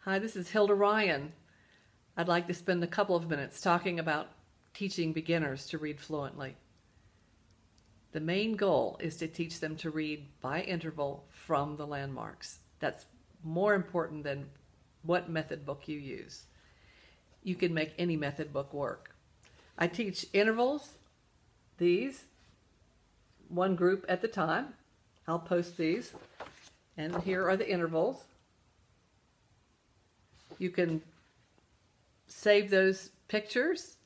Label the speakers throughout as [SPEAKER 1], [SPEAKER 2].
[SPEAKER 1] Hi, this is Hilda Ryan. I'd like to spend a couple of minutes talking about teaching beginners to read fluently. The main goal is to teach them to read by interval from the landmarks. That's more important than what method book you use. You can make any method book work. I teach intervals, these, one group at the time. I'll post these, and here are the intervals. You can save those pictures,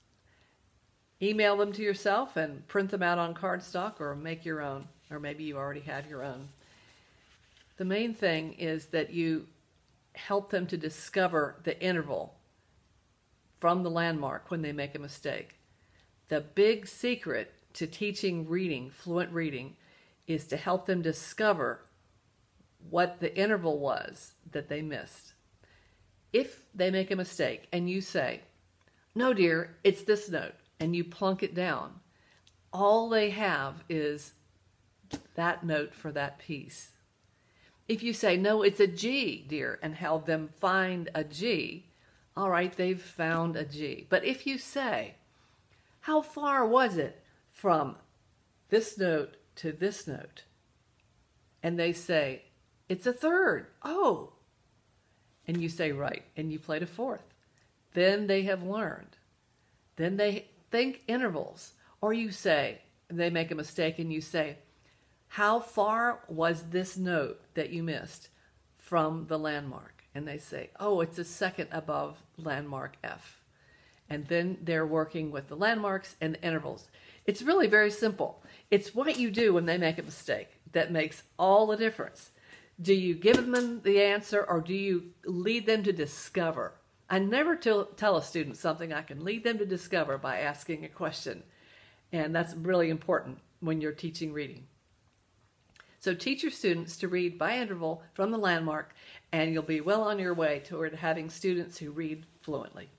[SPEAKER 1] email them to yourself, and print them out on cardstock or make your own, or maybe you already have your own. The main thing is that you help them to discover the interval from the landmark when they make a mistake. The big secret to teaching reading, fluent reading, is to help them discover what the interval was that they missed. If they make a mistake and you say, "No, dear, it's this note," and you plunk it down, all they have is that note for that piece. If you say, "No, it's a G, dear," and help them find a G, all right, they've found a G. But if you say, "How far was it from this note to this note?" and they say, "It's a third." "Oh." And you say, "Right," and you played a fourth. Then they have learned. Then they think intervals. Or you say, they make a mistake and you say, "How far was this note that you missed from the landmark?" And they say, "Oh, it's a second above landmark F." And then they're working with the landmarks and the intervals. It's really very simple. It's what you do when they make a mistake that makes all the difference. Do you give them the answer, or do you lead them to discover? I never tell a student something I can lead them to discover by asking a question. And that's really important when you're teaching reading. So teach your students to read by interval from the landmark, and you'll be well on your way toward having students who read fluently.